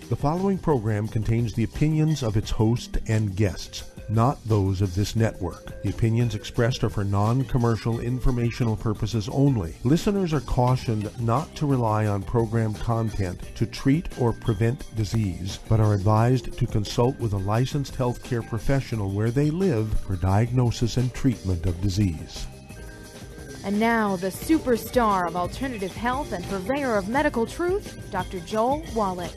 The following program contains the opinions of its host and guests, not those of this network. The opinions expressed are for non-commercial informational purposes only. Listeners are cautioned not to rely on program content to treat or prevent disease, but are advised to consult with a licensed healthcare professional where they live for diagnosis and treatment of disease. And now, the superstar of alternative health and purveyor of medical truth, Dr. Joel Wallach.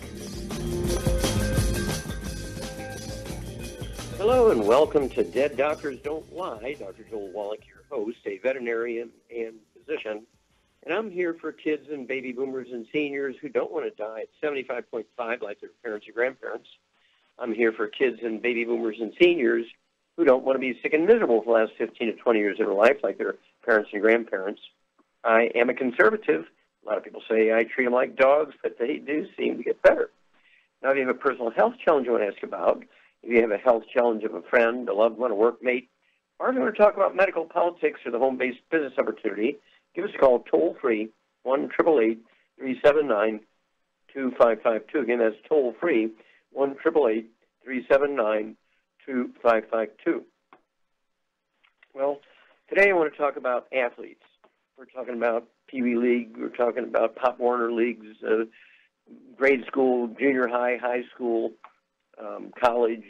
Hello and welcome to Dead Doctors Don't Lie. Dr. Joel Wallach, your host, a veterinarian and physician. And I'm here for kids and baby boomers and seniors who don't want to die at 75.5 like their parents or grandparents. I'm here for kids and baby boomers and seniors who don't want to be sick and miserable for the last 15 to 20 years of their life like their parents and grandparents. I am a conservative. A lot of people say I treat them like dogs, but they do seem to get better. Now, if you have a personal health challenge you want to ask about, if you have a health challenge of a friend, a loved one, a workmate, or if you want to talk about medical politics or the home-based business opportunity, give us a call toll-free, 1-888-379-2552. Again, that's toll-free, 1-888-379-2552. Well, today I want to talk about athletes. We're talking about Pee Wee League. We're talking about Pop Warner Leagues, grade school, junior high, high school, college,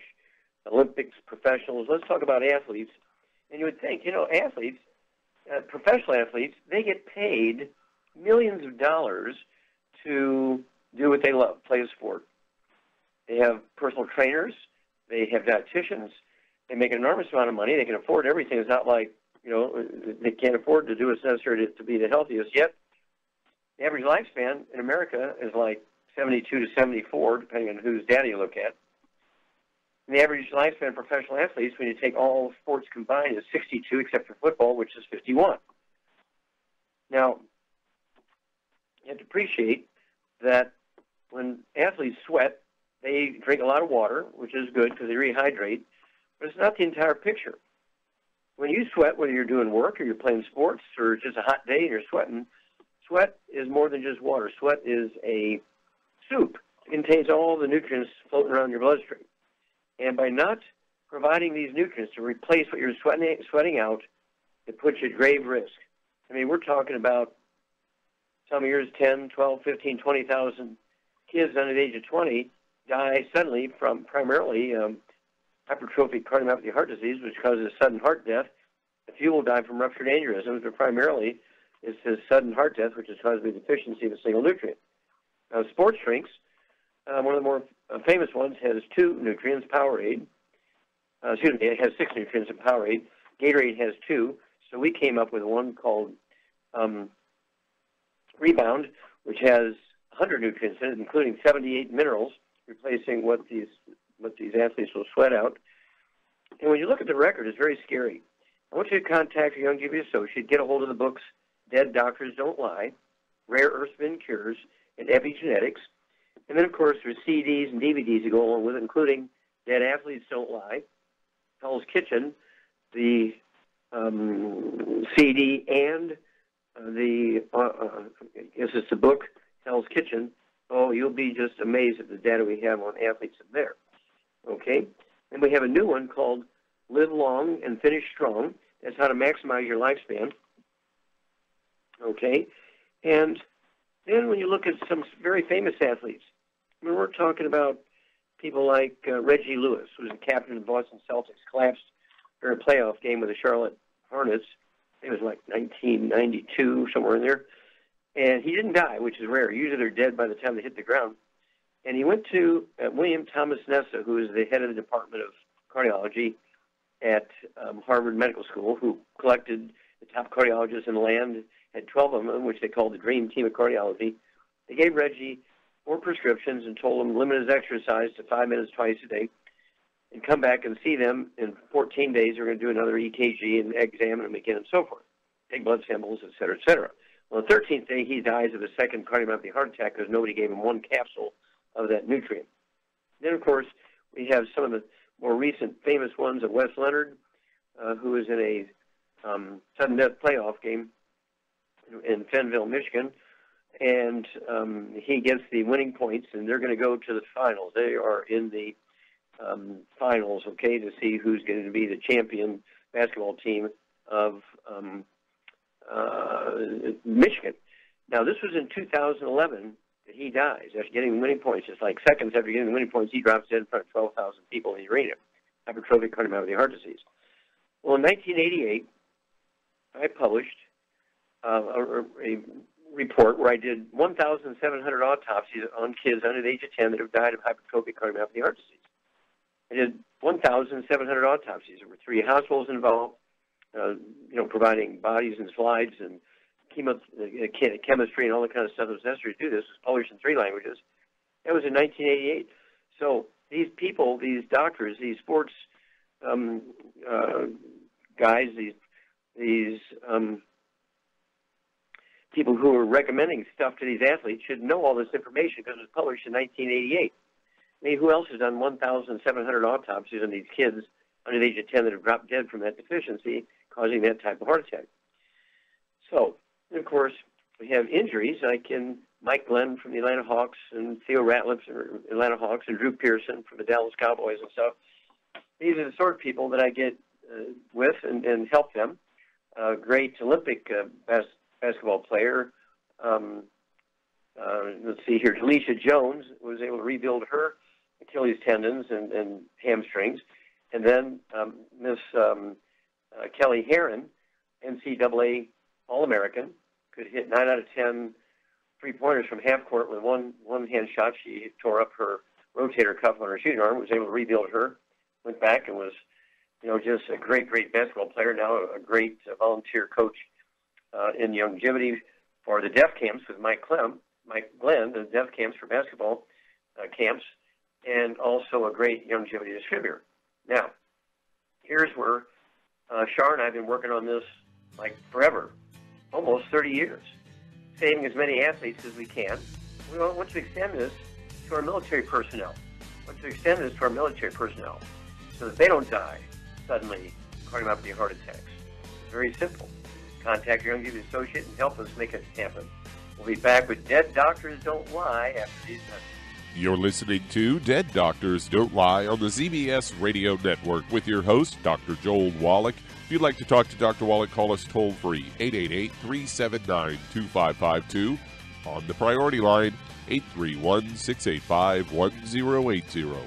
Olympics, professionals. Let's talk about athletes. And you would think, athletes, professional athletes, they get paid millions of dollars to do what they love, play a sport. They have personal trainers. They have dietitians. They make an enormous amount of money. They can afford everything. It's not like, they can't afford to do what's necessary to be the healthiest. Yet, the average lifespan in America is like 72 to 74, depending on whose data you look at. And the average lifespan of professional athletes, when you take all sports combined, is 62, except for football, which is 51. Now, you have to appreciate that when athletes sweat, they drink a lot of water, which is good because they rehydrate, but it's not the entire picture. When you sweat, whether you're doing work or you're playing sports or it's just a hot day and you're sweating, sweat is more than just water. Sweat is a soup. It contains all the nutrients floating around your bloodstream. And by not providing these nutrients to replace what you're sweating out, it puts you at grave risk. I mean, we're talking about some years 10, 12, 15, 20,000 kids under the age of 20 die suddenly from primarily hypertrophic cardiomyopathy heart disease, which causes sudden heart death. A few will die from ruptured aneurysms, but primarily it's a sudden heart death, which is caused by the deficiency of a single nutrient. Now, sports drinks, one of the more famous ones has two nutrients, Powerade. It has 6 nutrients in Powerade. Gatorade has 2. So we came up with one called Rebound, which has 100 nutrients in it, including 78 minerals, replacing what these athletes will sweat out. And when you look at the record, it's very scary. I want you to contact your Youngevity associate, get a hold of the books Dead Doctors Don't Lie, Rare Earth Spin Cures, and Epigenetics. And then, of course, there's CDs and DVDs to go along with it, including Dead Athletes Don't Lie, Hell's Kitchen, the CD, and I guess it's the book, Hell's Kitchen. Oh, you'll be just amazed at the data we have on athletes in there. Okay? And we have a new one called Live Long and Finish Strong. That's how to maximize your lifespan. Okay? And then when you look at some very famous athletes, I mean, we're talking about people like Reggie Lewis, who was the captain of the Boston Celtics, collapsed during a playoff game with the Charlotte Hornets. It was like 1992, somewhere in there. And he didn't die, which is rare. Usually they're dead by the time they hit the ground. And he went to William Thomas Nessa, who is the head of the Department of Cardiology at Harvard Medical School, who collected the top cardiologists in the land, had 12 of them, which they called the Dream Team of Cardiology. They gave Reggie 4 prescriptions and told him limit his exercise to 5 minutes twice a day and come back and see them in 14 days. They're going to do another EKG and examine him again and so forth, take blood samples, et cetera, et cetera. Well, the 13th day, he dies of a second cardiomyopathy heart attack because nobody gave him 1 capsule of that nutrient. Then, of course, we have some of the more recent famous ones of Wes Leonard, who was in a sudden death playoff game in Fenville, Michigan, and he gets the winning points, and they're going to go to the finals. They are in the finals, okay, to see who's going to be the champion basketball team of Michigan. Now, this was in 2011 that he dies after getting the winning points. Just like seconds after getting the winning points, he drops dead in front of 12,000 people in the arena. Hypertrophic cardiomyopathy heart disease. Well, in 1988, I published a report where I did 1,700 autopsies on kids under the age of 10 that have died of hypertrophic cardiomyopathy heart disease. I did 1,700 autopsies. There were 3 hospitals involved, providing bodies and slides and chemistry and all the kind of stuff that was necessary to do this. It was published in 3 languages. That was in 1988. So these people, these doctors, these sports guys, these people who are recommending stuff to these athletes should know all this information because it was published in 1988. I mean, who else has done 1,700 autopsies on these kids under the age of 10 that have dropped dead from that deficiency causing that type of heart attack? So, of course, we have injuries like in Mike Glenn from the Atlanta Hawks and Theo Ratliff from the Atlanta Hawks and Drew Pearson from the Dallas Cowboys and stuff. These are the sort of people that I get with and help them. Great Olympic basketball player. Let's see here. Delisha Jones was able to rebuild her Achilles tendons and hamstrings. And then Miss Kelly Herron, NCAA All-American, could hit 9 out of 10 three-pointers from half court with one hand shot. She tore up her rotator cuff on her shooting arm, was able to rebuild her, went back and was, just a great basketball player, now a great volunteer coach in Youngevity for the deaf camps with Mike Glenn, the deaf camps for basketball camps, and also a great Youngevity distributor. Now, here's where Shar and I have been working on this like forever, almost 30 years, saving as many athletes as we can. We want to extend this to our military personnel. We want to extend this to our military personnel so that they don't die suddenly cardiomyopathy heart attacks. It's very simple. Contact your Youngevity associate and help us make it happen. We'll be back with Dead Doctors Don't Lie after these messages. You're listening to Dead Doctors Don't Lie on the ZBS Radio Network with your host, Dr. Joel Wallach. If you'd like to talk to Dr. Wallach, call us toll-free, 888-379-2552. On the priority line, 831-685-1080.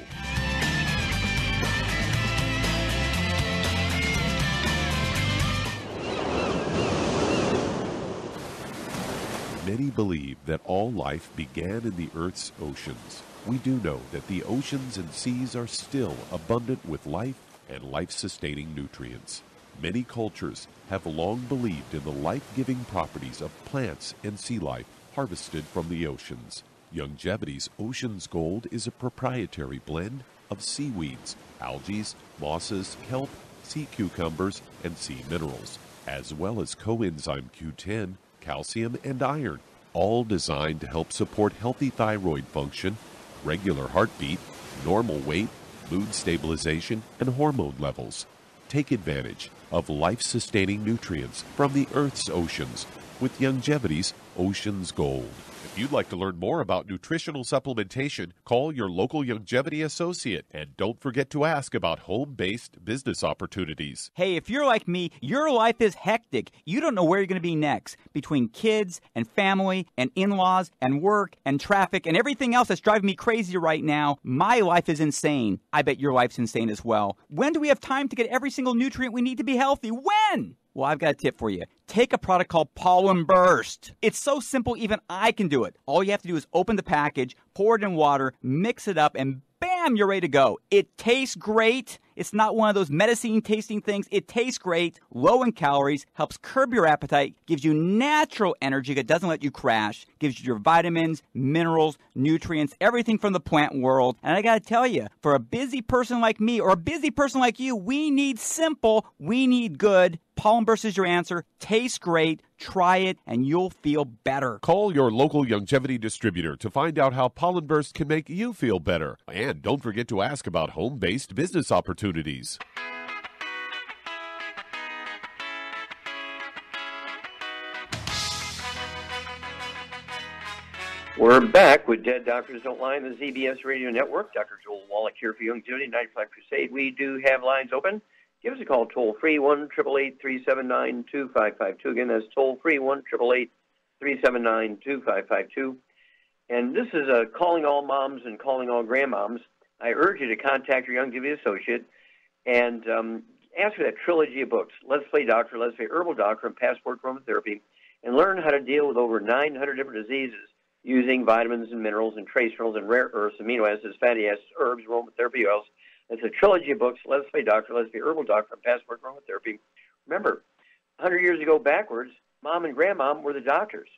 Many believe that all life began in the Earth's oceans. We do know that the oceans and seas are still abundant with life and life-sustaining nutrients. Many cultures have long believed in the life-giving properties of plants and sea life harvested from the oceans. Youngevity's Ocean's Gold is a proprietary blend of seaweeds, algae, mosses, kelp, sea cucumbers, and sea minerals, as well as coenzyme Q10, calcium, and iron, all designed to help support healthy thyroid function, regular heartbeat, normal weight, mood stabilization, and hormone levels. Take advantage of life-sustaining nutrients from the Earth's oceans with Youngevity's Ocean's Gold. If you'd like to learn more about nutritional supplementation, call your local Youngevity associate, and don't forget to ask about home-based business opportunities. Hey, if you're like me, your life is hectic. You don't know where you're going to be next. Between kids and family and in-laws and work and traffic and everything else that's driving me crazy right now, my life is insane. I bet your life's insane as well. When do we have time to get every single nutrient we need to be healthy? When? Well, I've got a tip for you. Take a product called Pollen Burst. It's so simple, even I can do it. All you have to do is open the package, pour it in water, mix it up, and bam, you're ready to go. It tastes great. It's not one of those medicine tasting things. It tastes great, low in calories, helps curb your appetite, gives you natural energy that doesn't let you crash, gives you your vitamins, minerals, nutrients, everything from the plant world. And I got to tell you, for a busy person like me or a busy person like you, we need simple, we need good. Pollen Burst is your answer. Tastes great. Try it, and you'll feel better. Call your local Youngevity distributor to find out how Pollen Burst can make you feel better. And don't forget to ask about home-based business opportunities. We're back with Dead Doctors Don't Lie on the ZBS Radio Network. Dr. Joel Wallach here for Youngevity 95 Crusade. We do have lines open. Give us a call, toll-free, 1-888-379-2552. Again, that's toll-free, 1-888-379-2552. And this is calling all moms and calling all grandmoms. I urge you to contact your Youngevity associate and ask for that trilogy of books, Let's Play Doctor, Let's Play Herbal Doctor, and Passport Aromatherapy, and learn how to deal with over 900 different diseases using vitamins and minerals and trace minerals and rare earths, amino acids, fatty acids, herbs, aromatherapy oils. It's a trilogy of books, Let's Play Doctor, Let's Play Herbal Doctor, and Passport Aromatherapy. Remember, 100 years ago backwards, Mom and Grandmom were the doctors,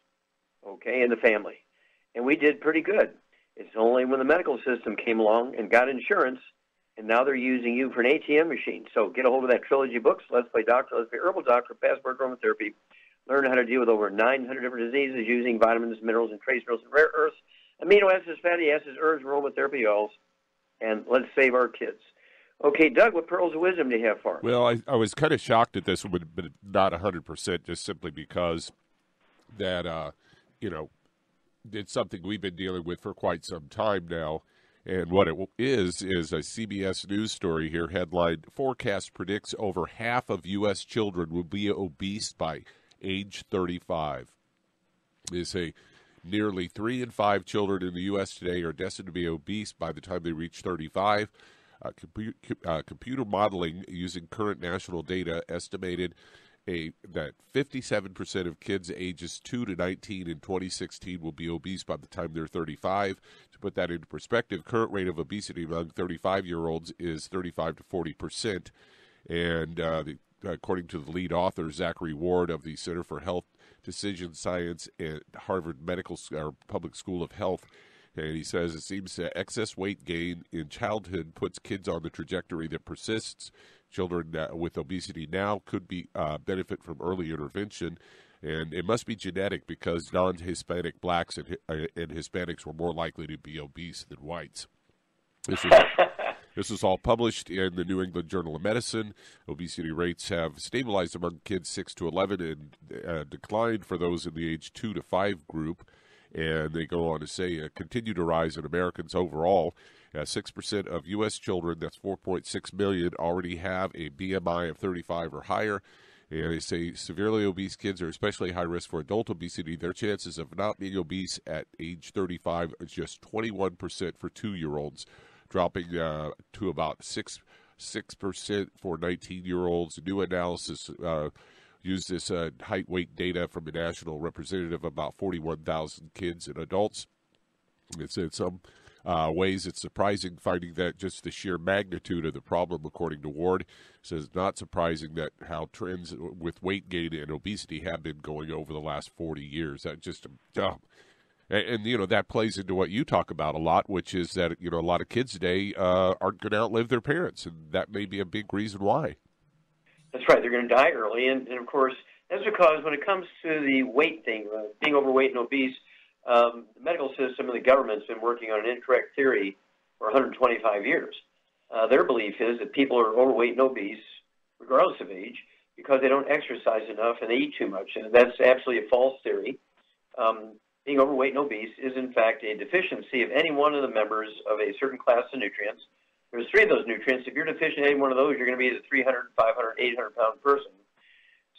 okay, in the family. And we did pretty good. It's only when the medical system came along and got insurance, and now they're using you for an ATM machine. So get a hold of that trilogy of books, Let's Play Doctor, Let's Play Herbal Doctor, Passport Aromatherapy. Learn how to deal with over 900 different diseases using vitamins, minerals, and trace minerals and rare earths, amino acids, fatty acids, herbs, aromatherapy oils, and let's save our kids. Okay, Doug, what pearls of wisdom do you have for us? Well, I was kind of shocked at this one, but not 100%, just simply because that, it's something we've been dealing with for quite some time now. And what it is a CBS News story here, headline, forecast predicts over half of U.S. children will be obese by age 35. They say nearly 3 in 5 children in the U.S. today are destined to be obese by the time they reach 35. Computer modeling using current national data estimated that 57% of kids ages 2 to 19 in 2016 will be obese by the time they're 35. To put that into perspective, current rate of obesity among 35-year-olds is 35 to 40%. And according to the lead author, Zachary Ward of the Center for Health Decision Science at Harvard Public School of Health, and he says it seems that excess weight gain in childhood puts kids on the trajectory that persists. Children with obesity now could be benefit from early intervention, and it must be genetic because non-Hispanic blacks and Hispanics were more likely to be obese than whites. This is all published in the New England Journal of Medicine. Obesity rates have stabilized among kids 6 to 11 and declined for those in the age 2 to 5 group. And they go on to say continue to rise in Americans overall. 6% of U.S. children, that's 4.6 million, already have a BMI of 35 or higher. And they say severely obese kids are especially high risk for adult obesity. Their chances of not being obese at age 35 are just 21% for 2-year-olds, dropping to about 6% for 19-year-olds. New analysis used this height weight data from a national representative of about 41,000 kids and adults. It's in some ways it's surprising finding that just the sheer magnitude of the problem, according to Ward, says not surprising that how trends with weight gain and obesity have been going over the last 40 years. That just and that plays into what you talk about a lot, which is that a lot of kids today aren't going to outlive their parents, and that may be a big reason why. That's right. They're going to die early, and of course, that's because when it comes to the weight thing, being overweight and obese, the medical system and the government's been working on an incorrect theory for 125 years. Their belief is that people are overweight and obese, regardless of age, because they don't exercise enough and they eat too much, and that's absolutely a false theory. Being overweight and obese is, in fact, a deficiency of any one of the members of a certain class of nutrients. There's 3 of those nutrients. If you're deficient in any one of those, you're going to be a 300, 500, 800-pound person.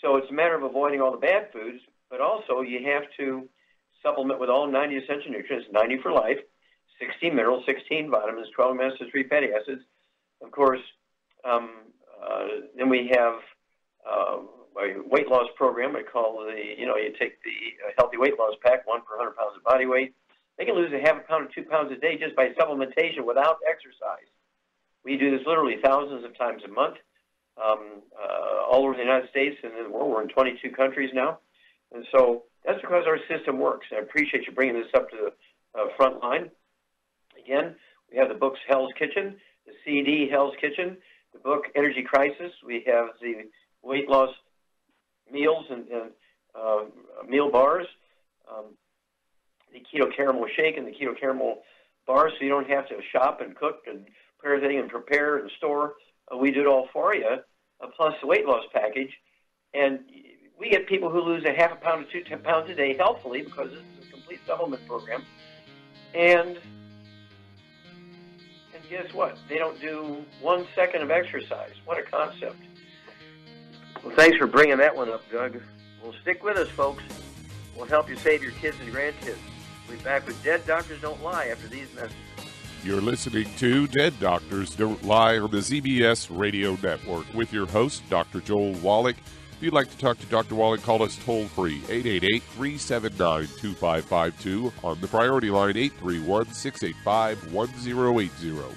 So it's a matter of avoiding all the bad foods, but also you have to supplement with all 90 essential nutrients, 90 for life, 16 minerals, 16 vitamins, 12 amino acids, 3 fatty acids. Of course, then we have a weight loss program. I call you take the healthy weight loss pack, 1 per 100 pounds of body weight. They can lose a half a pound to 2 pounds a day just by supplementation without exercise. We do this literally thousands of times a month, all over the United States and in the world. We're in 22 countries now. And so that's because our system works. I appreciate you bringing this up to the front line. Again, we have the books Hell's Kitchen, the CD Hell's Kitchen, the book Energy Crisis. We have the weight loss meals and meal bars, the keto caramel shake and the keto caramel bar, so you don't have to shop and cook and prepare everything and prepare and store. We do it all for you, plus the weight loss package. And we get people who lose a half a pound to 2 pounds a day healthfully because this is a complete supplement program. And guess what? They don't do 1 second of exercise. What a concept. Well, thanks for bringing that one up, Doug. Well, stick with us, folks. We'll help you save your kids and grandkids. We'll be back with Dead Doctors Don't Lie after these messages. You're listening to Dead Doctors Don't Lie on the ZBS Radio Network with your host, Dr. Joel Wallach. If you'd like to talk to Dr. Wallach, call us toll-free, 888-379-2552, on the priority line, 831-685-1080.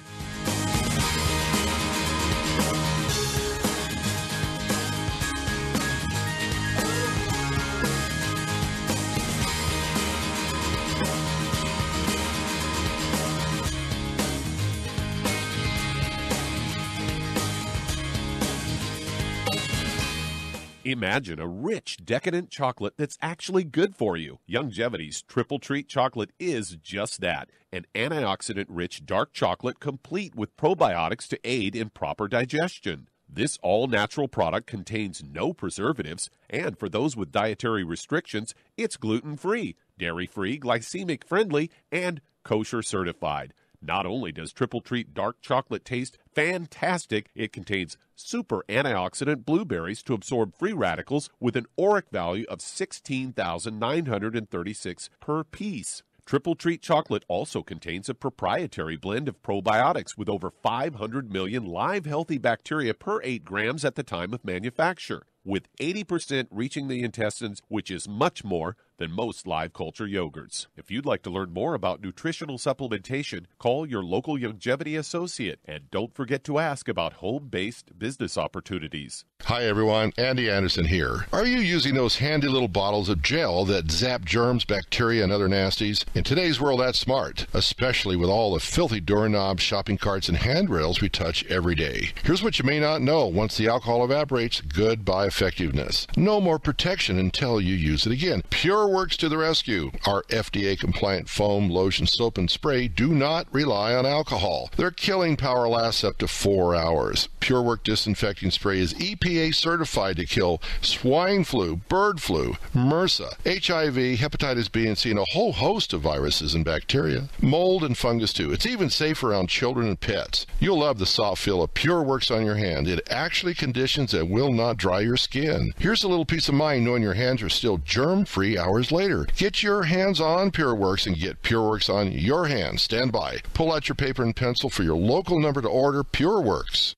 Imagine a rich, decadent chocolate that's actually good for you. Youngevity's Triple Treat chocolate is just that, an antioxidant-rich dark chocolate complete with probiotics to aid in proper digestion. This all-natural product contains no preservatives, and for those with dietary restrictions, it's gluten-free, dairy-free, glycemic-friendly, and kosher certified. Not only does Triple Treat dark chocolate taste fantastic, it contains super antioxidant blueberries to absorb free radicals with an ORAC value of 16,936 per piece. Triple Treat chocolate also contains a proprietary blend of probiotics with over 500 million live healthy bacteria per 8 grams at the time of manufacture, with 80% reaching the intestines, which is much more than most live culture yogurts. If you'd like to learn more about nutritional supplementation, call your local Youngevity associate, and don't forget to ask about home-based business opportunities. Hi everyone, Andy Anderson here. Are you using those handy little bottles of gel that zap germs, bacteria, and other nasties? In today's world, that's smart, especially with all the filthy doorknobs, shopping carts, and handrails we touch every day. Here's what you may not know. Once the alcohol evaporates, goodbye effectiveness. No more protection until you use it again. PureWorks to the rescue. Our FDA-compliant foam, lotion, soap, and spray do not rely on alcohol. Their killing power lasts up to 4 hours. PureWorks disinfecting spray is EPA certified to kill swine flu, bird flu, MRSA, HIV, hepatitis B and C, and a whole host of viruses and bacteria. Mold and fungus too. It's even safe around children and pets. You'll love the soft feel of PureWorks on your hand. It actually conditions and will not dry your skin. Here's a little peace of mind knowing your hands are still germ-free hours later. Get your hands on PureWorks and get PureWorks on your hands. Stand by. Pull out your paper and pencil for your local number to order PureWorks.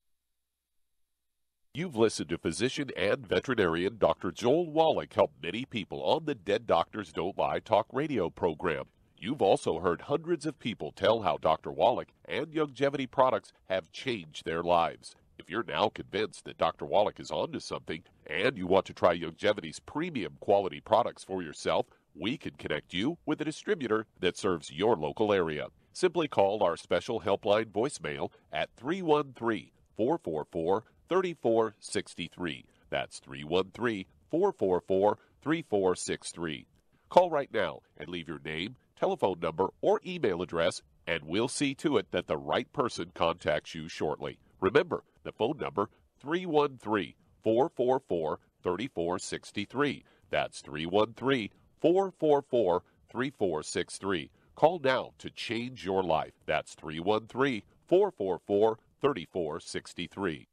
You've listened to physician and veterinarian Dr. Joel Wallach help many people on the Dead Doctors Don't Lie talk radio program. You've also heard hundreds of people tell how Dr. Wallach and Youngevity products have changed their lives. If you're now convinced that Dr. Wallach is onto something and you want to try Youngevity's premium quality products for yourself, we can connect you with a distributor that serves your local area. Simply call our special helpline voicemail at 313-444-3463. That's 313-444-3463. Call right now and leave your name, telephone number, or email address, and we'll see to it that the right person contacts you shortly. Remember, the phone number, 313-444-3463. That's 313-444-3463. Call now to change your life. That's 313-444-3463.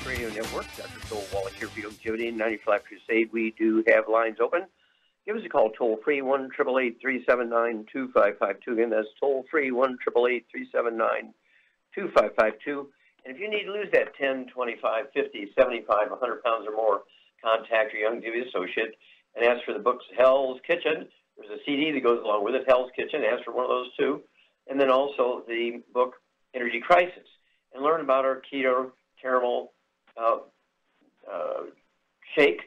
Radio Network. Dr. Joel Wallach here for Youngevity and 95 Crusade. We do have lines open. Give us a call toll-free, 1-888-379-2552. Again, that's toll-free, 1-888-379-2552. And if you need to lose that 10, 25, 50, 75, 100 pounds or more, contact your Youngevity associate and ask for the books Hell's Kitchen. There's a CD that goes along with it, Hell's Kitchen. Ask for one of those too. And then also the book Energy Crisis. And learn about our keto caramel shake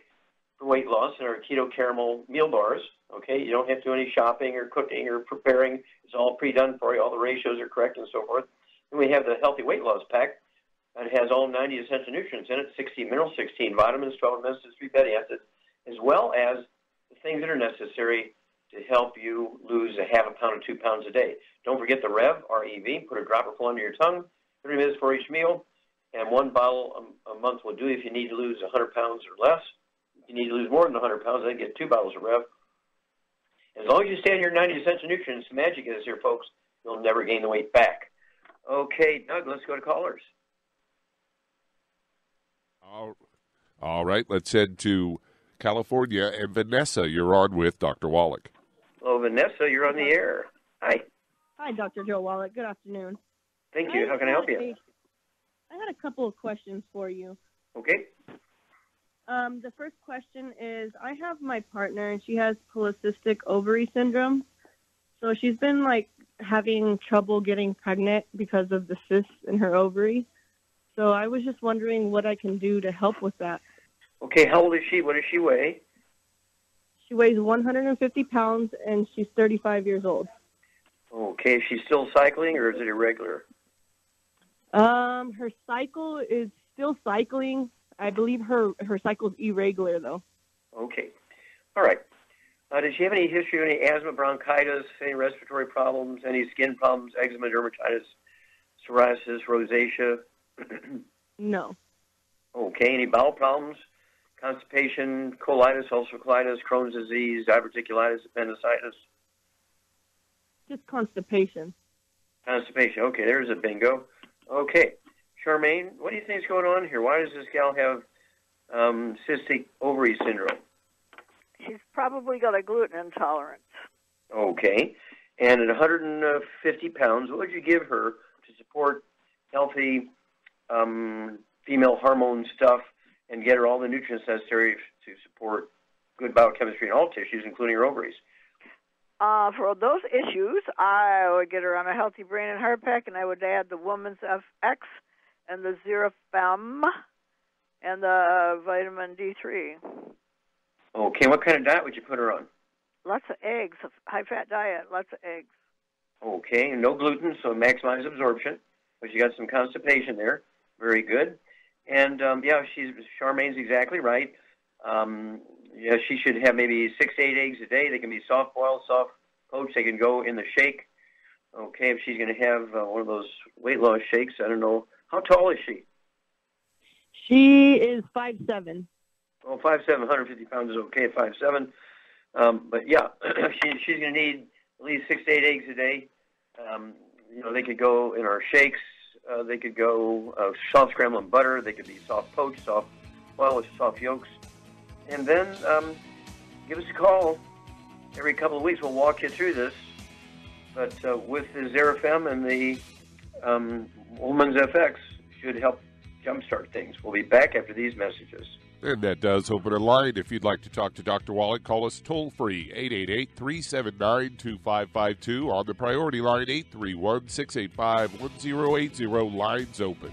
for weight loss and our keto caramel meal bars. Okay, you don't have to do any shopping or cooking or preparing. It's all pre-done for you. All the ratios are correct and so forth. And we have the Healthy Weight Loss Pack. It has all 90 essential nutrients in it, 16 minerals, 16 vitamins, 12 amino acids, 3 fatty acids, as well as the things that are necessary to help you lose a half a pound to 2 pounds a day. Don't forget the Rev, R-E-V. Put a dropper full under your tongue. 30 minutes for each meal, and 1 bottle a month will do if you need to lose 100 pounds or less. If you need to lose more than 100 pounds, then get 2 bottles of Rev. As long as you stay on your 90 essential nutrients, the magic is here, folks. You'll never gain the weight back. Okay, Doug, let's go to callers. All right, let's head to California. And Vanessa, you're on with Dr. Wallach. Hello, Vanessa, you're on the air. Hi. Hi, Dr. Joe Wallach. Good afternoon. Thank you. How can I help you? I had a couple of questions for you. Okay. The first question is, I have my partner, and she has polycystic ovary syndrome. So she's been, having trouble getting pregnant because of the cysts in her ovary. So I was just wondering what I can do to help with that. Okay, how old is she? What does she weigh? She weighs 150 pounds, and she's 35 years old. Okay, is she still cycling, or is it irregular? Her cycle is still cycling. I believe her cycle's irregular, though. Okay. All right. Does she have any history of any asthma, bronchitis, any respiratory problems, any skin problems, eczema, dermatitis, psoriasis, rosacea? No. Okay. Any bowel problems, constipation, colitis, ulcerative colitis, Crohn's disease, diverticulitis, appendicitis? Just constipation. Constipation. Okay, there's a bingo. Okay. Charmaine, what do you think is going on here? Why does this gal have cystic ovary syndrome? She's probably got a gluten intolerance. Okay. And at 150 pounds, what would you give her to support healthy female hormone stuff and get her all the nutrients necessary to support good biochemistry in all tissues, including her ovaries? For those issues, I would get her on a healthy brain and heart pack, and I would add the Woman's FX and the Zerafem and the vitamin D3. Okay, what kind of diet would you put her on? Lots of eggs, a high-fat diet, lots of eggs. Okay, no gluten, so maximize absorption. But you got some constipation there. Very good. And, Charmaine's exactly right. She should have maybe 6 to 8 eggs a day. They can be soft-boiled, soft-poached. They can go in the shake. Okay, if she's going to have one of those weight loss shakes, I don't know. How tall is she? She is 5'7". Well, 5'7", 150 pounds is okay at 5'7". But, yeah, she's going to need at least 6 to 8 eggs a day. They could go in our shakes. They could go soft scrambled butter. They could be soft poached, soft boiled with soft yolks. And then give us a call. Every couple of weeks we'll walk you through this. But with the Zerafem and the Woman's FX should help jumpstart things. We'll be back after these messages. And that does open a line. If you'd like to talk to Dr. Wallach, call us toll-free, 888-379-2552. On the priority line, 831-685-1080. Lines open.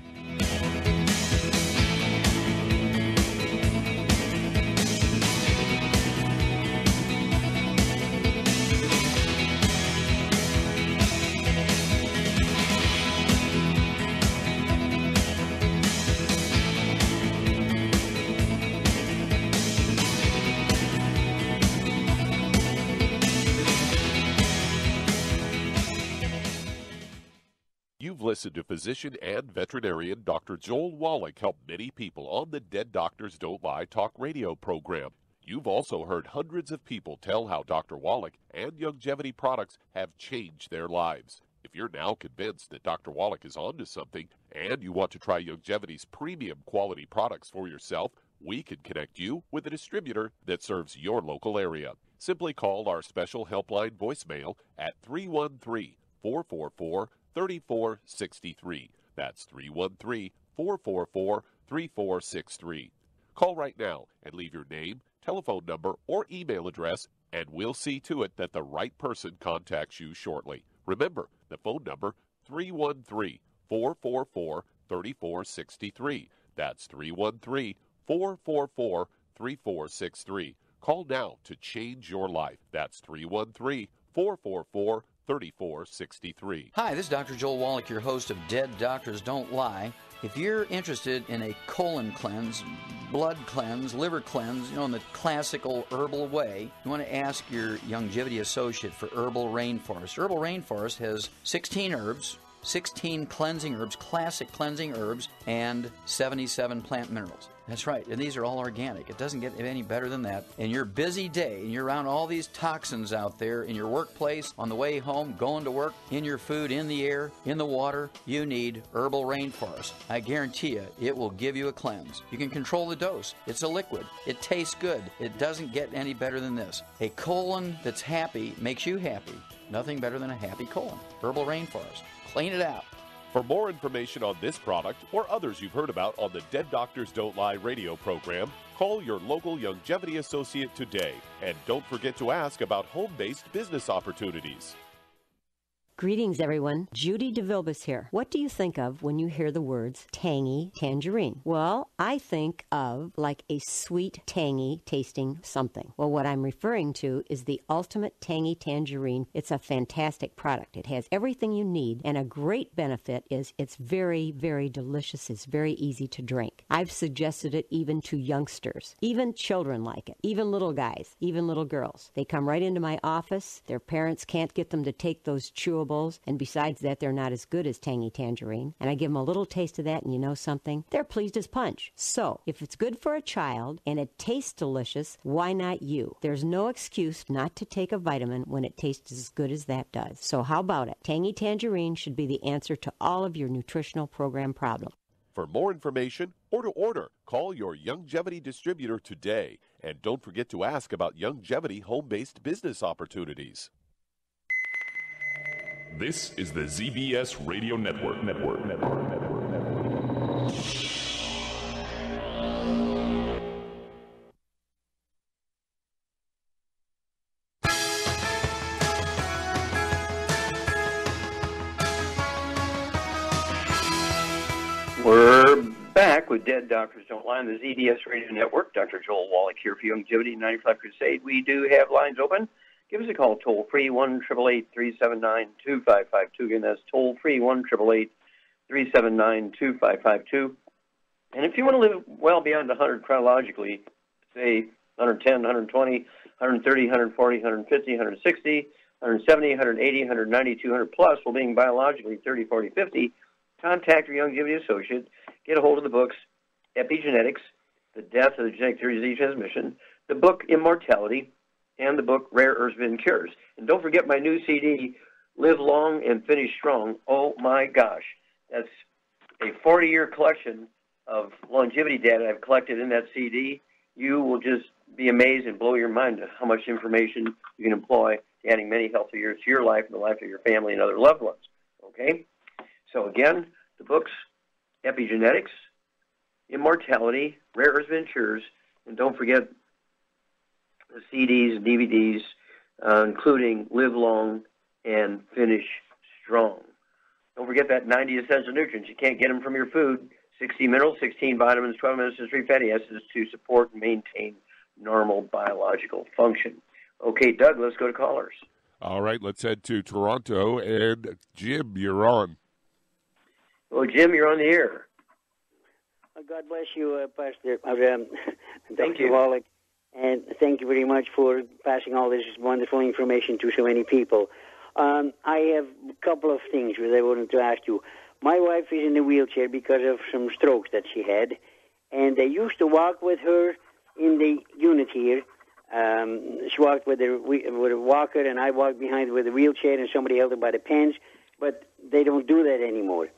Listen to physician and veterinarian Dr. Joel Wallach help many people on the Dead Doctors Don't Lie talk radio program. You've also heard hundreds of people tell how Dr. Wallach and Youngevity products have changed their lives. If you're now convinced that Dr. Wallach is onto something and you want to try Youngevity's premium quality products for yourself, we can connect you with a distributor that serves your local area. Simply call our special helpline voicemail at 313-444-3463. That's 313-444-3463. Call right now and leave your name, telephone number, or email address, and we'll see to it that the right person contacts you shortly. Remember, the phone number, 313-444-3463. That's 313-444-3463. Call now to change your life. That's 313-444-3463. Hi, this is Dr. Joel Wallach, your host of Dead Doctors Don't Lie. If you're interested in a colon cleanse, blood cleanse, liver cleanse, in the classical herbal way, you want to ask your Youngevity associate for Herbal Rainforest. Herbal Rainforest has 16 herbs, 16 cleansing herbs, classic cleansing herbs, and 77 plant minerals. That's right, and these are all organic. It doesn't get any better than that. In your busy day, and you're around all these toxins out there in your workplace, on the way home, going to work, in your food, in the air, in the water, you need Herbal Rainforest. I guarantee you, it will give you a cleanse. You can control the dose. It's a liquid. It tastes good. It doesn't get any better than this. A colon that's happy makes you happy. Nothing better than a happy colon. Herbal Rainforest. Clean it out. For more information on this product or others you've heard about on the Dead Doctors Don't Lie radio program, call your local Youngevity associate today. And don't forget to ask about home-based business opportunities. Greetings, everyone. Judy DeVilbus here. What do you think of when you hear the words tangy tangerine? Well, I think of like a sweet, tangy tasting something. Well, what I'm referring to is the Ultimate Tangy Tangerine. It's a fantastic product. It has everything you need, and a great benefit is it's very, very delicious. It's very easy to drink. I've suggested it even to youngsters. Even children like it. Even little guys. Even little girls. They come right into my office. Their parents can't get them to take those chewables. And besides that, they're not as good as Tangy Tangerine. And I give them a little taste of that, and you know something? They're pleased as punch. So, if it's good for a child and it tastes delicious, why not you? There's no excuse not to take a vitamin when it tastes as good as that does. So how about it? Tangy Tangerine should be the answer to all of your nutritional program problems. For more information or to order, call your Youngevity distributor today. And don't forget to ask about Youngevity home-based business opportunities. This is the ZBS Radio Network. We're back with Dead Doctors Don't Lie on the ZBS Radio Network. Dr. Joel Wallach here for Youngevity 95 Crusade. We do have lines open. Give us a call, toll-free, 1-888-379-2552. Again, that's toll-free, 1-888-379-2552. And if you want to live well beyond 100 chronologically, say 110, 120, 130, 140, 150, 160, 170, 180, 190, 200 plus, while being biologically 30, 40, 50, contact your Youngevity associate. Get a hold of the books, Epigenetics, The Death of the Genetic Theory of Disease Transmission, the book Immortality, and the book Rare Earths and Cures. And don't forget my new CD, Live Long and Finish Strong. Oh, my gosh. That's a 40-year collection of longevity data I've collected in that CD. You will just be amazed and blow your mind at how much information you can employ to adding many healthy years to your life and the life of your family and other loved ones. Okay? So, again, the books, Epigenetics, Immortality, Rare Earths and Cures, and don't forget the CDs and DVDs, including Live Long and Finish Strong. Don't forget that 90 essential nutrients. You can't get them from your food. 60 minerals, 16 vitamins, 12 minutes, and 3 fatty acids to support and maintain normal biological function. Okay, Doug, let's go to callers. All right, let's head to Toronto. And Jim, you're on. Well, Jim, you're on the air. God bless you, Pastor. Thank you, Wallach. And thank you very much for passing all this wonderful information to so many people. I have a couple of things that I wanted to ask you. My wife is in a wheelchair because of some strokes that she had, and I used to walk with her in the unit here. She walked with a walker, and I walked behind with a wheelchair, and somebody held her by the pants, but they don't do that anymore.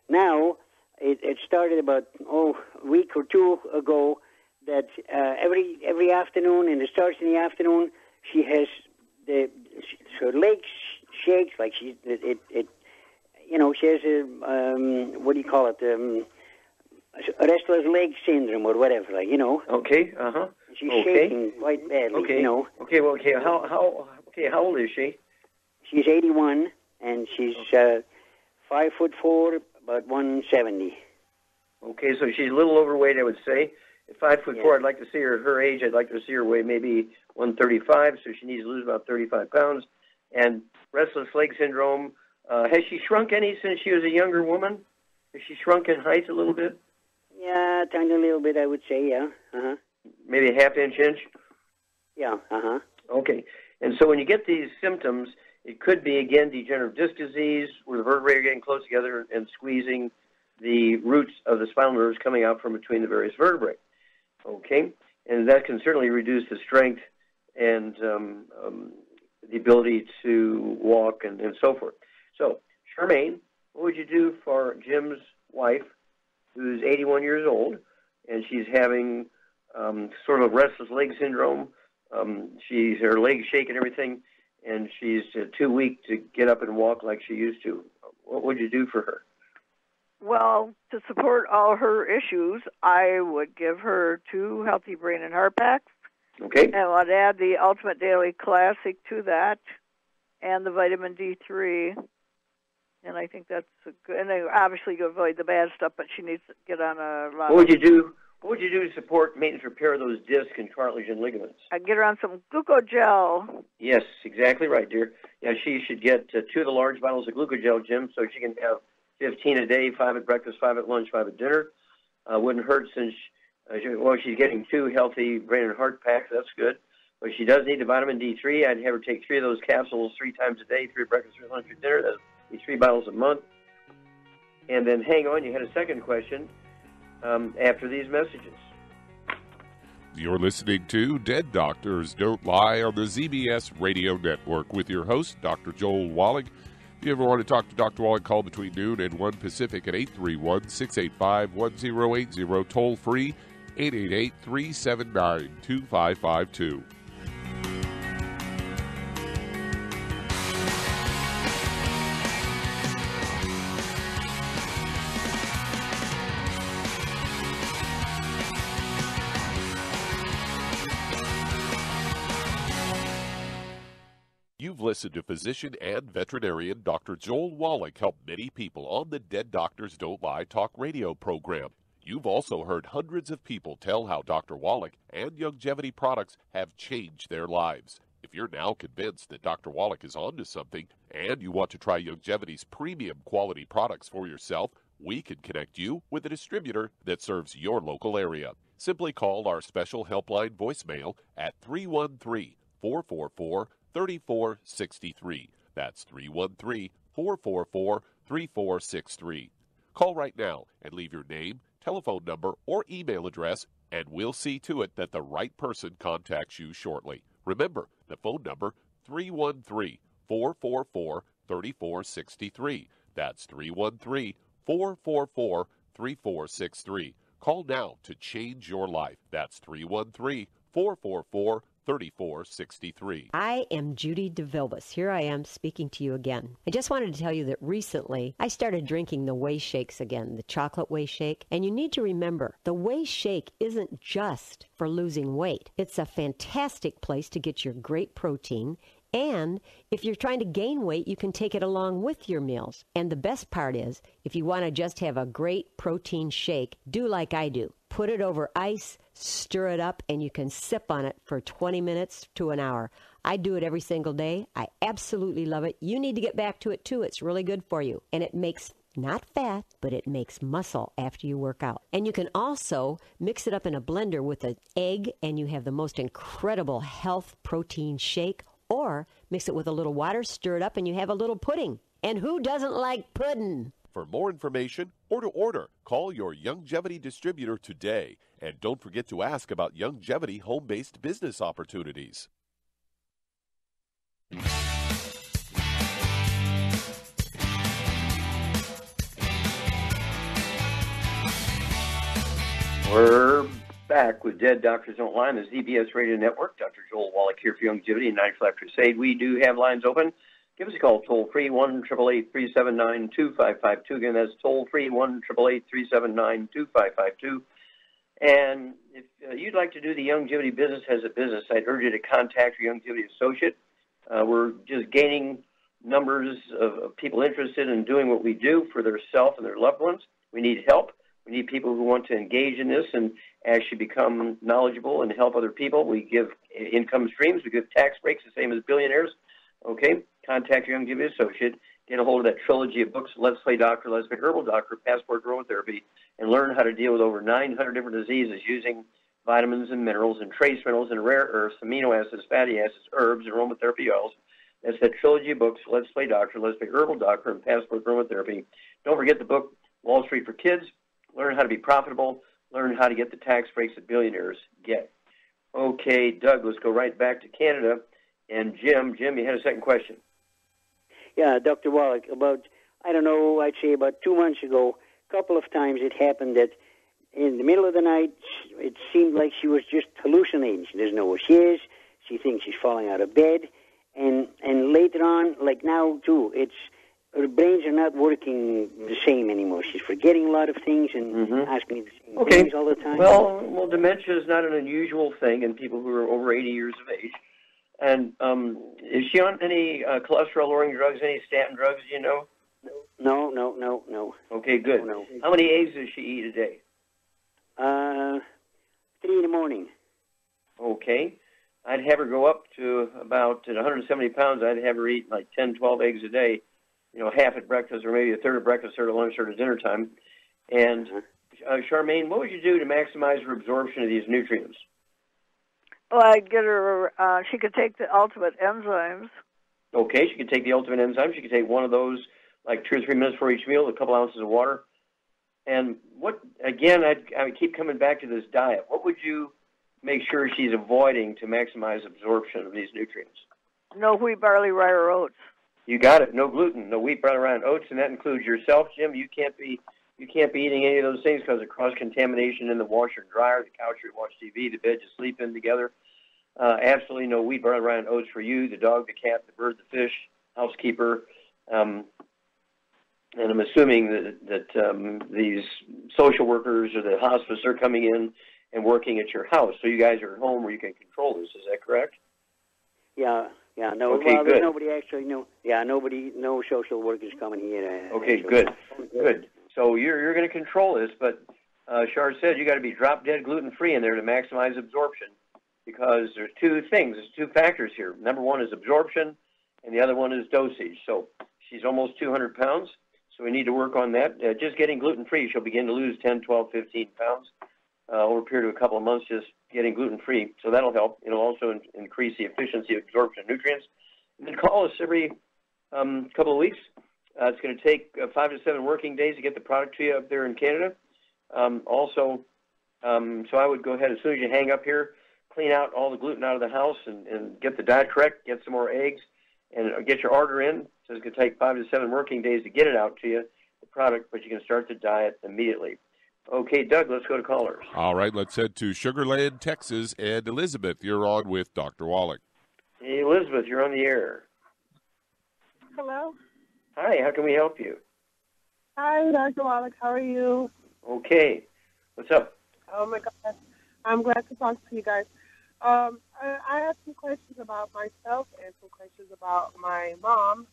Now, it started about a week or two ago, that every afternoon, and it starts in the afternoon, she has her legs shakes like she has a what do you call it, restless leg syndrome or whatever, like, you know. Okay. She's shaking quite badly. Okay. You know. Okay. Well. Okay. How old is she? She's 81, and she's 5'4", about 170. Okay, so she's a little overweight, I would say. At 5'4", I'd like to see her at her age. I'd like to see her weigh maybe 135, so she needs to lose about 35 pounds. And restless leg syndrome, has she shrunk any since she was a younger woman? Has she shrunk in height a little bit? Yeah, tiny little bit, I would say, yeah. Uh-huh. Maybe a half inch? Yeah, uh-huh. Okay. And so when you get these symptoms, It could be, again, degenerative disc disease, where the vertebrae are getting close together and squeezing the roots of the spinal nerves coming out from between the various vertebrae. Okay? And that can certainly reduce the strength and the ability to walk and so forth. So, Charmaine, what would you do for Jim's wife, who's 81 years old, and she's having sort of a restless leg syndrome? Her legs shake and everything, and she's too weak to get up and walk like she used to. What would you do for her? Well, to support all her issues, I would give her 2 Healthy Brain and Heart Packs. Okay. And I'd add the Ultimate Daily Classic to that, and the vitamin D3. And I think that's a good. And I obviously avoid the bad stuff, but she needs to get on a lot. What would you do? What would you do to support maintenance repair of those disc and cartilage and ligaments? I'd get her on some glucogel. Yes, exactly right, dear. Yeah, she should get 2 of the large bottles of glucogel, Jim, so she can have 15 a day, 5 at breakfast, 5 at lunch, 5 at dinner. Wouldn't hurt since, she's getting 2 Healthy Brain and Heart Packs. That's good. But she does need the vitamin D3. I'd have her take 3 of those capsules 3 times a day, 3 at breakfast, 3 at lunch, 3 at dinner. That'd be 3 bottles a month. And then hang on, you had a second question after these messages. You're listening to Dead Doctors Don't Lie on the ZBS Radio Network with your host, Dr. Joel Wallach. If you ever want to talk to Dr. Wallach, call between noon and 1 Pacific at 831-685-1080, toll free, 888-379-2552. You've listened to physician and veterinarian Dr. Joel Wallach help many people on the Dead Doctors Don't Lie talk radio program. You've also heard hundreds of people tell how Dr. Wallach and Youngevity products have changed their lives. If you're now convinced that Dr. Wallach is onto something and you want to try Youngevity's premium quality products for yourself, we can connect you with a distributor that serves your local area. Simply call our special helpline voicemail at 313-444-3463. That's 313-444-3463. Call right now and leave your name, telephone number, or email address, and we'll see to it that the right person contacts you shortly. Remember, the phone number, 313-444-3463. That's 313-444-3463. Call now to change your life. That's 313-444-3463. I am Judy DeVilbus. Here I am speaking to you again. I just wanted to tell you that recently I started drinking the Whey Shakes again, the chocolate Whey Shake. And you need to remember, the Whey Shake isn't just for losing weight. It's a fantastic place to get your great protein. And if you're trying to gain weight, you can take it along with your meals. And the best part is, if you want to just have a great protein shake, do like I do. Put it over ice, stir it up, and you can sip on it for 20 minutes to an hour. I do it every single day. I absolutely love it. You need to get back to it, too. It's really good for you. And it makes not fat, but it makes muscle after you work out. And you can also mix it up in a blender with an egg, and you have the most incredible health protein shake. Or mix it with a little water, stir it up, and you have a little pudding. And who doesn't like pudding? For more information or to order, call your Youngevity distributor today. And don't forget to ask about Youngevity home-based business opportunities. We're back with Dead Doctors Don't Lie on the ZBS Radio Network. Dr. Joel Wallach here for Youngevity and 95 Life Crusade. We do have lines open. Give us a call, toll-free, 1-888-379-2552. Again, that's toll-free, 1-888-379-2552. And if you'd like to do the Youngevity business as a business, I'd urge you to contact your Youngevity associate. We're just gaining numbers of people interested in doing what we do for their self and their loved ones. We need help. We need people who want to engage in this and actually become knowledgeable and help other people. We give income streams. We give tax breaks, the same as billionaires. Okay? Contact your Youngevity associate. Get a hold of that trilogy of books, Let's Play Doctor, Let's Play Herbal Doctor, Passport Aromatherapy, and learn how to deal with over 900 different diseases using vitamins and minerals and trace minerals and rare earths, amino acids, fatty acids, herbs, and aromatherapy oils. That's that trilogy of books, Let's Play Doctor, Let's Play Herbal Doctor, and Passport Aromatherapy. Don't forget the book, Wall Street for Kids, Learn How to Be Profitable, Learn How to Get the Tax Breaks that Billionaires Get. Okay, Doug, let's go right back to Canada. And Jim, you had a second question. Yeah, Dr. Wallach, I'd say about 2 months ago, a couple of times it happened that in the middle of the night, it seemed like she was just hallucinating. She doesn't know where she is. She thinks she's falling out of bed. And later on, like now too, her brains are not working the same anymore. She's forgetting a lot of things and asking me the same things all the time. Well, dementia is not an unusual thing in people who are over 80 years of age. And is she on any cholesterol-lowering drugs, any statin drugs, do you know? No. Okay, good. No. How many eggs does she eat a day? 3 in the morning. Okay. I'd have her go up to about at 170 pounds. I'd have her eat like 10, 12 eggs a day, half at breakfast or maybe a third at breakfast, third at lunch, third at dinner time. And Charmaine, what would you do to maximize her absorption of these nutrients? Well, I'd get her, she could take the ultimate enzymes. Okay, she could take the ultimate enzymes. She could take one of those like 2 or 3 minutes for each meal, a couple ounces of water. And I would keep coming back to this diet. What would you make sure she's avoiding to maximize absorption of these nutrients? No wheat, barley, rye, or oats. You got it. No gluten, no wheat, barley, rye, and oats, and that includes yourself, Jim. You can't be eating any of those things because of cross-contamination in the washer and dryer, the couch where you watch TV, the bed you sleep in together. Absolutely no wheat, barley, rye, and oats for you, the dog, the cat, the bird, the fish, housekeeper. And I'm assuming that these social workers or the hospice are coming in and working at your house. So you guys are at home where you can control this. Is that correct? Yeah. No, okay, well, good. There's nobody actually, no social workers coming here. Okay, good. So you're going to control this, but Char said you got to be drop-dead gluten-free in there to maximize absorption because there's two factors here. Number one is absorption, and the other one is dosage. So she's almost 200 pounds, so we need to work on that. Just getting gluten-free, she'll begin to lose 10, 12, 15 pounds over a period of a couple of months, just getting gluten-free. So that'll help. It'll also increase the efficiency of absorption of nutrients. And then call us every couple of weeks. It's going to take 5 to 7 working days to get the product to you up there in Canada. So I would go ahead, as soon as you hang up here, clean out all the gluten out of the house and get the diet correct, get some more eggs, and get your order in. So it's going to take 5 to 7 working days to get it out to you, the product, but you can start the diet immediately. Okay, Doug, let's go to callers. All right, let's head to Sugar Land, Texas. And Elizabeth, you're on with Dr. Wallach. Hey, Elizabeth, you're on the air. Hello. Hi, how can we help you? Hi, Dr. Wallach. How are you? Okay. What's up? Oh, my God. I'm glad to talk to you guys. I have some questions about myself and some questions about my mom.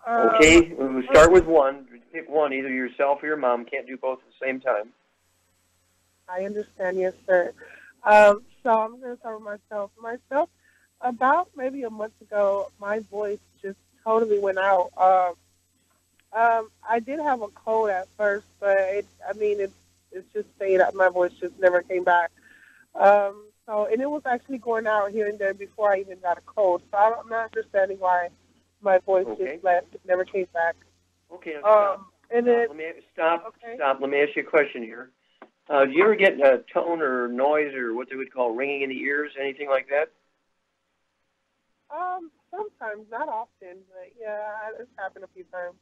Okay, we'll start with one. Pick one, either yourself or your mom. Can't do both at the same time. I understand, yes, sir. So I'm going to start with myself. About maybe a month ago, my voice just totally went out. I did have a cold at first, but it's just stayed up. My voice just never came back. And it was actually going out here and there before I even got a cold. So I'm not understanding why my voice just left. It never came back. Okay, stop. And then Stop. Let me ask you a question here. Do you ever get a tone or noise or what they would call ringing in the ears, anything like that? Sometimes, not often, but yeah, it's happened a few times.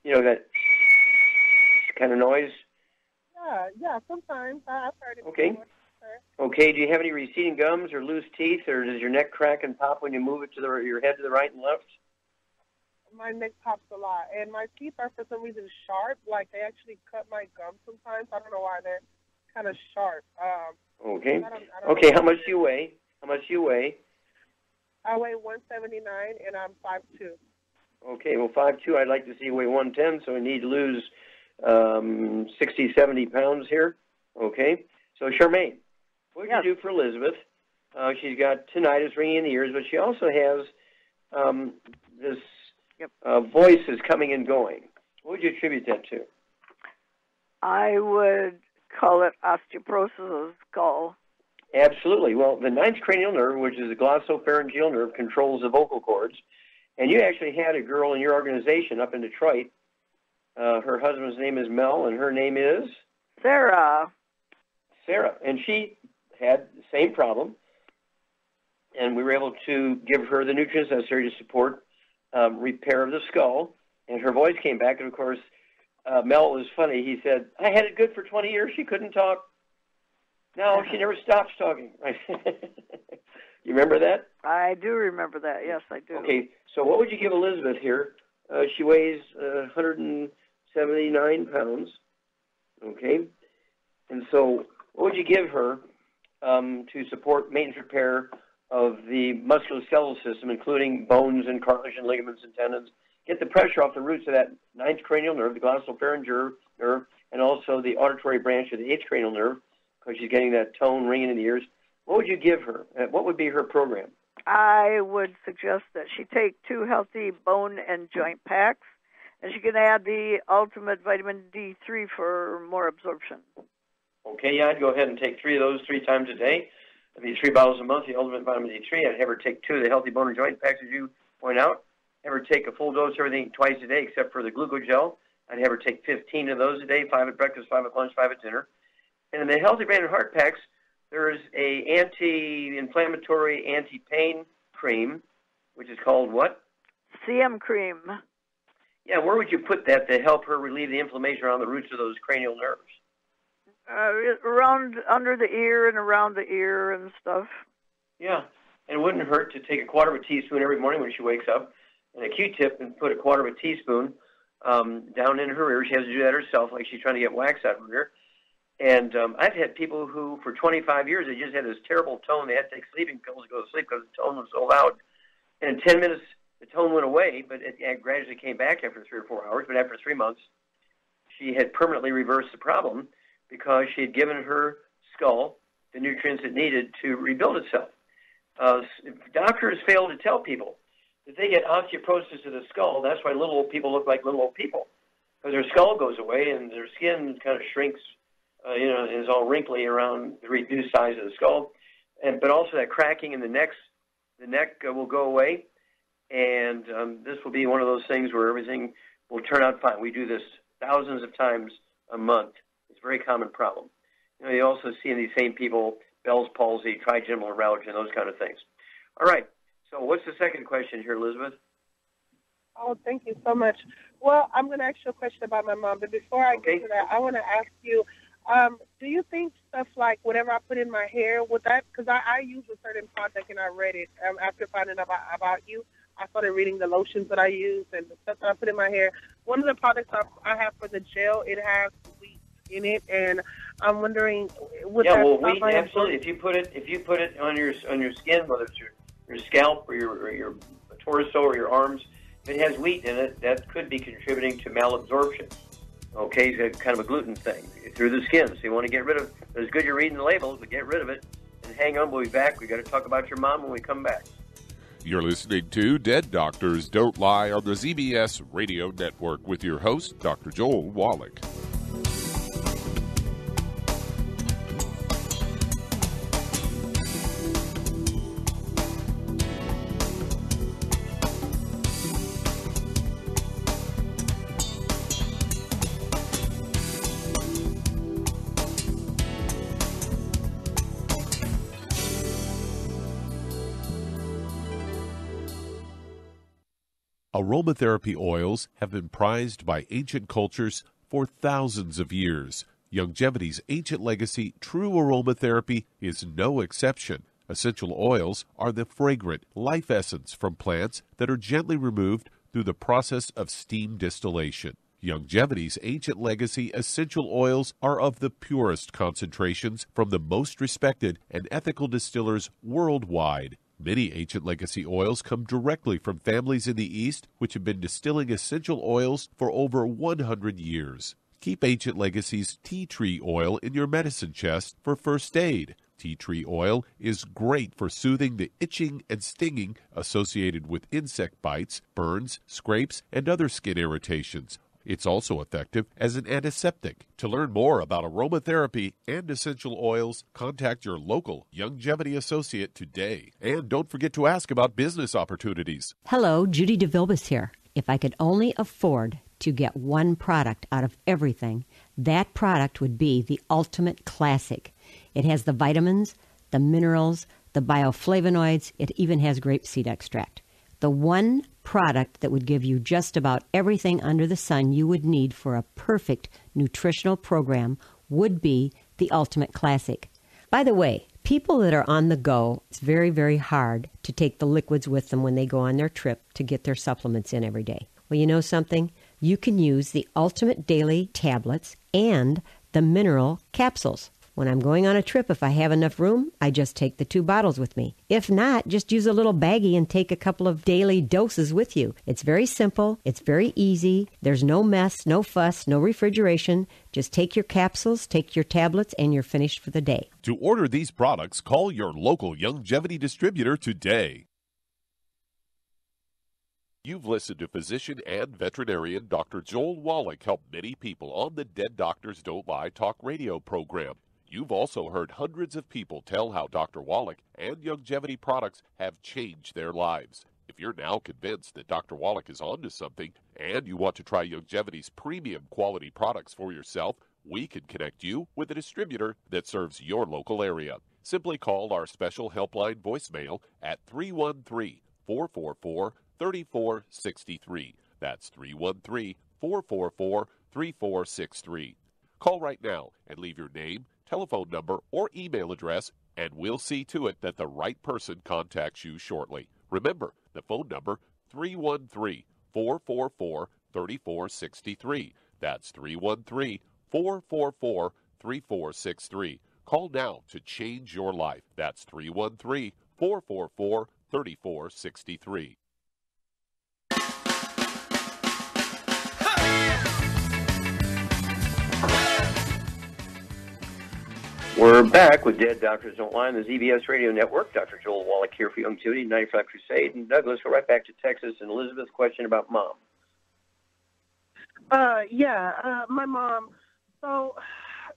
You know, that kind of noise? Yeah, sometimes. I've heard it Okay. before. Okay, do you have any receding gums or loose teeth, or does your neck crack and pop when you move it to your head to the right and left? My neck pops a lot, and my teeth are for some reason sharp. Like they actually cut my gums sometimes. I don't know why they're kind of sharp. Okay. I don't okay, know. How much do you weigh? I weigh 179, and I'm 5'2". Okay, well, 5'2", I'd like to see you weigh 110, so we need to lose 60, 70 pounds here. Okay, so Charmaine, what would you do for Elizabeth? She's got tinnitus, ringing in the ears, but she also has this voice is coming and going. What would you attribute that to? I would call it osteoporosis of the skull. Absolutely. Well, the ninth cranial nerve, which is the glossopharyngeal nerve, controls the vocal cords. And you actually had a girl in your organization up in Detroit. Her husband's name is Mel, and her name is? Sarah. Sarah. And she had the same problem. And we were able to give her the nutrients necessary to support repair of the skull. And her voice came back. And, of course, Mel was funny. He said, I had it good for 20 years. She couldn't talk. No, she never stops talking. You remember that? I do remember that. Yes, I do. Okay, so what would you give Elizabeth here? She weighs 179 pounds. Okay, and so what would you give her to support maintenance repair of the musculoskeletal system, including bones and cartilage and ligaments and tendons? Get the pressure off the roots of that ninth cranial nerve, the glossopharyngeal nerve, and also the auditory branch of the eighth cranial nerve, because she's getting that tone ringing in the ears. What would you give her? What would be her program? I would suggest that she take 2 healthy bone and joint packs, and she can add the ultimate vitamin D3 for more absorption. Okay, yeah, I'd go ahead and take 3 of those 3 times a day. That'd be 3 bottles a month, the ultimate vitamin D3. I'd have her take 2 of the healthy bone and joint packs, as you point out. Have her take a full dose of everything twice a day, except for the glucogel. I'd have her take 15 of those a day, 5 at breakfast, 5 at lunch, 5 at dinner. And in the healthy brain and heart packs, there's a anti-inflammatory, anti-pain cream, which is called what? CM cream. Yeah, where would you put that to help her relieve the inflammation around the roots of those cranial nerves? Around under the ear and around the ear and stuff. Yeah, and it wouldn't hurt to take a quarter of a teaspoon every morning when she wakes up, and a Q-tip, and put a quarter of a teaspoon down in her ear. She has to do that herself, like she's trying to get wax out of her ear. And I've had people who, for 25 years, they just had this terrible tone. They had to take sleeping pills to go to sleep because the tone was so loud. And in 10 minutes, the tone went away, but it gradually came back after 3 or 4 hours. But after 3 months, she had permanently reversed the problem because she had given her skull the nutrients it needed to rebuild itself. Doctors fail to tell people that they get osteoporosis of the skull. That's why little old people look like little old people, because their skull goes away and their skin kind of shrinks. Is all wrinkly around the reduced size of the skull, but also that cracking in the neck will go away, and this will be one of those things where everything will turn out fine. We do this thousands of times a month. It's a very common problem. You also see in these same people Bell's palsy, trigeminal neuralgia, and those kind of things. All right, so what's the second question here, Elizabeth? Oh, thank you so much. Well, I'm going to ask you a question about my mom, but before I get to that, I want to ask you, do you think stuff like whatever I put in my hair, would that, because I use a certain product and I read it after finding out about you. I started reading the lotions that I use and the stuff that I put in my hair. One of the products I have for the gel, it has wheat in it, and I'm wondering, would that wheat, absolutely. If you put it on your skin, whether it's your scalp or your torso or your arms, if it has wheat in it, that could be contributing to malabsorption. Okay, it's kind of a gluten thing through the skin. So you want to get rid of it. It's good you're reading the labels, but get rid of it. And hang on, we'll be back. We've got to talk about your mom when we come back. You're listening to Dead Doctors Don't Lie on the ZBS Radio Network with your host, Dr. Joel Wallach. Aromatherapy oils have been prized by ancient cultures for thousands of years. Youngevity's ancient legacy, true aromatherapy, is no exception. Essential oils are the fragrant life essence from plants that are gently removed through the process of steam distillation. Youngevity's ancient legacy essential oils are of the purest concentrations from the most respected and ethical distillers worldwide. Many ancient legacy oils come directly from families in the East which have been distilling essential oils for over 100 years. Keep Ancient Legacy's tea tree oil in your medicine chest for first aid. Tea tree oil is great for soothing the itching and stinging associated with insect bites, burns, scrapes, and other skin irritations. It's also effective as an antiseptic. To learn more about aromatherapy and essential oils, contact your local Youngevity associate today. And don't forget to ask about business opportunities. Hello, Judy DeVilbus here. If I could only afford to get one product out of everything, that product would be the Ultimate Classic. It has the vitamins, the minerals, the bioflavonoids. It even has grapeseed extract. The one product that would give you just about everything under the sun you would need for a perfect nutritional program would be the Ultimate Classic. By the way, people that are on the go, it's very, very hard to take the liquids with them when they go on their trip to get their supplements in every day. Well, you know something? You can use the Ultimate Daily tablets and the mineral capsules. When I'm going on a trip, if I have enough room, I just take the 2 bottles with me. If not, just use a little baggie and take a couple of daily doses with you. It's very simple. It's very easy. There's no mess, no fuss, no refrigeration. Just take your capsules, take your tablets, and you're finished for the day. To order these products, call your local Youngevity distributor today. You've listened to physician and veterinarian Dr. Joel Wallach help many people on the Dead Doctors Don't Lie talk radio program. You've also heard hundreds of people tell how Dr. Wallach and Youngevity products have changed their lives. If you're now convinced that Dr. Wallach is onto something and you want to try Youngevity's premium quality products for yourself, we can connect you with a distributor that serves your local area. Simply call our special helpline voicemail at 313-444-3463. That's 313-444-3463. Call right now and leave your name, telephone number, or email address, and we'll see to it that the right person contacts you shortly. Remember, the phone number, 313-444-3463. That's 313-444-3463. Call now to change your life. That's 313-444-3463. We're back with Dead Doctors Don't Lie on the ZBS Radio Network. Dr. Joel Wallach here for Youngevity, 95 Crusade. And Doug, let's go right back to Texas and Elizabeth's question about mom. My mom. So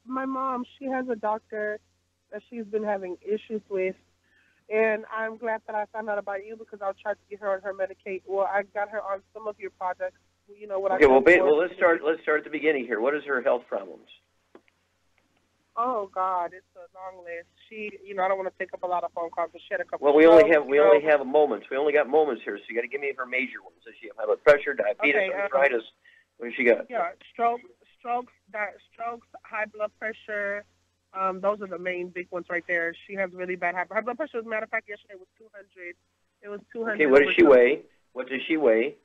my mom, she has a doctor that she's been having issues with. And I'm glad that I found out about you because I'll try to get her on her Medicaid. Well, I got her on some of your products. You know what? Okay, well, let's start at the beginning here. What is her health problems? Oh God, it's a long list. She, I don't want to take up a lot of phone calls, but she had a couple. Well, we only have moments. We only got moments here, so you got to give me her major ones. Does she have high blood pressure, diabetes, arthritis? What does she got? Yeah, strokes, high blood pressure. Those are the main big ones right there. She has really bad high blood pressure. As a matter of fact, yesterday was 200. It was 200. Okay, what does she weigh? What does she weigh?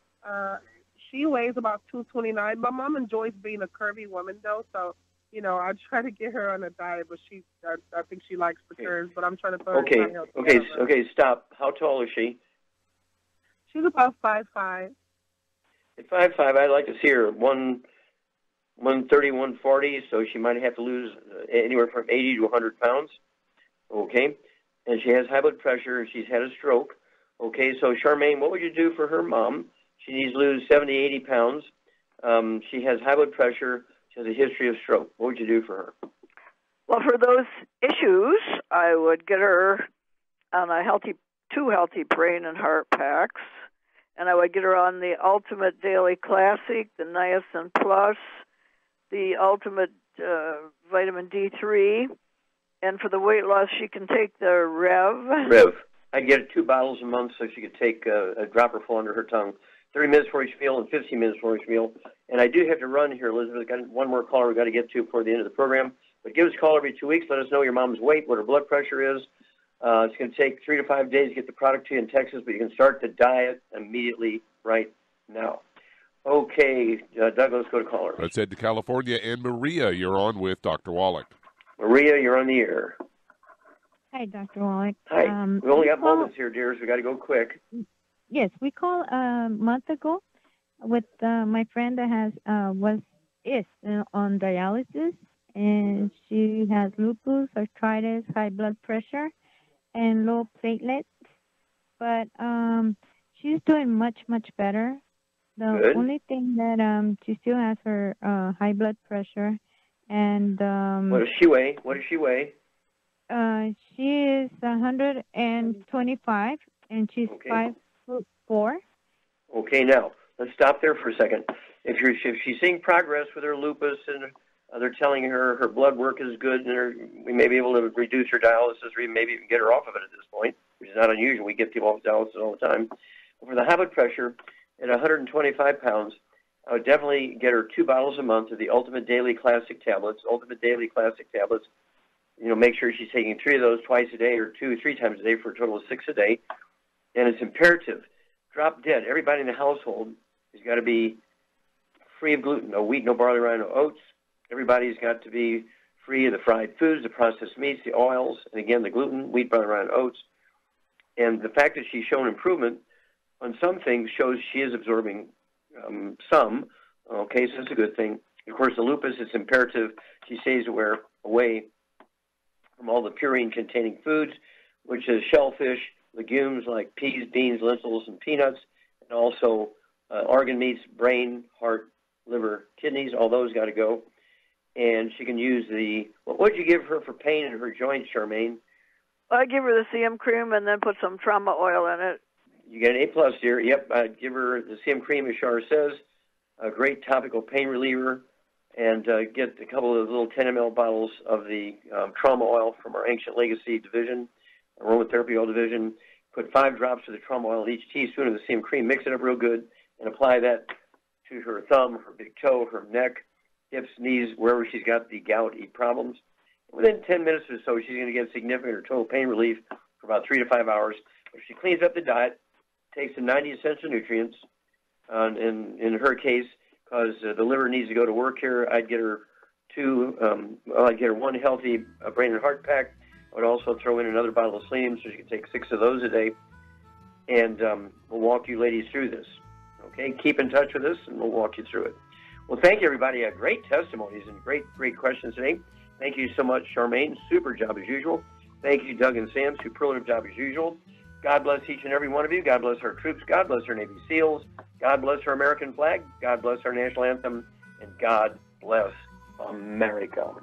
She weighs about 229. My mom enjoys being a curvy woman, though, so. I try to get her on a diet, but I think she likes the curves, but I'm trying to put her Okay, stop. How tall is she? She's about 5'5". At 5'5", I'd like to see her 130, 140, so she might have to lose anywhere from 80 to 100 pounds. Okay, and she has high blood pressure. She's had a stroke. Okay, so Charmaine, what would you do for her mom? She needs to lose 70, 80 pounds. She has high blood pressure. She has a history of stroke. What would you do for her? Well, for those issues, I would get her on two healthy brain and heart packs, and I would get her on the Ultimate Daily Classic, the Niacin Plus, the Ultimate Vitamin D3, and for the weight loss, she can take the Rev. I'd get her 2 bottles a month so she could take a dropper full under her tongue. 30 minutes for each meal and 15 minutes for each meal. And I do have to run here, Elizabeth. Got one more caller we've got to get to before the end of the program. But give us a call every 2 weeks. Let us know your mom's weight, what her blood pressure is. It's going to take 3 to 5 days to get the product to you in Texas, but you can start the diet immediately right now. Okay, Doug, let's go to caller. Let's head to California. And Maria, you're on with Dr. Wallach. Maria, you're on the air. Hi, Dr. Wallach. Hi. We only got moments here, dears. We got to go quick. Yes, we called a month ago with my friend that is on dialysis, and she has lupus, arthritis, high blood pressure, and low platelets. But she's doing much, much better. The Good. only thing that she still has her high blood pressure, and what does she weigh? What does she weigh? she is 125, and she's Okay. 5'4". Okay, now let's stop there for a second. If she's seeing progress with her lupus and they're telling her her blood work is good and we may be able to reduce her dialysis or maybe even get her off of it at this point, which is not unusual. We get people off dialysis all the time. But for the high blood pressure at 125 pounds, I would definitely get her 2 bottles a month of the Ultimate Daily Classic tablets. Ultimate Daily Classic tablets. Make sure she's taking 3 of those twice a day or 2 or 3 times a day for a total of 6 a day. And it's imperative. Drop dead. Everybody in the household has got to be free of gluten. No wheat, no barley, rye, no oats. Everybody's got to be free of the fried foods, the processed meats, the oils, and again, the gluten, wheat, barley, rye, and oats. And the fact that she's shown improvement on some things shows she is absorbing some. Okay, so that's a good thing. Of course, the lupus, it's imperative she stays away from all the purine-containing foods, which is shellfish, legumes like peas, beans, lentils, and peanuts, and also organ meats, brain, heart, liver, kidneys, all those got to go. And she can use what would you give her for pain in her joints, Charmaine? I give her the CM cream and then put some trauma oil in it. You get an A+, dear. Yep, I'd give her the CM cream, as Char says, a great topical pain reliever, and get a couple of little 10 ml bottles of the trauma oil from our Ancient Legacy division, aromatherapy oil division. Put 5 drops of the trauma oil in each teaspoon of the CM cream. Mix it up real good, and apply that to her thumb, her big toe, her neck, hips, knees, wherever she's got the gout problems. Within 10 minutes or so, she's going to get significant or total pain relief for about 3 to 5 hours. If she cleans up the diet, takes in 90 essential nutrients, in her case, because the liver needs to go to work here, I'd get her I'd get her 1 healthy brain and heart pack. I would also throw in another bottle of selenium so she can take 6 of those a day. And we'll walk you ladies through this. Okay, keep in touch with us, and we'll walk you through it. Well, thank you, everybody. Great testimonies and great questions today. Thank you so much, Charmaine. Super job as usual. Thank you, Doug and Sam. Superlative job as usual. God bless each and every one of you. God bless our troops. God bless our Navy SEALs. God bless our American flag. God bless our national anthem. And God bless America.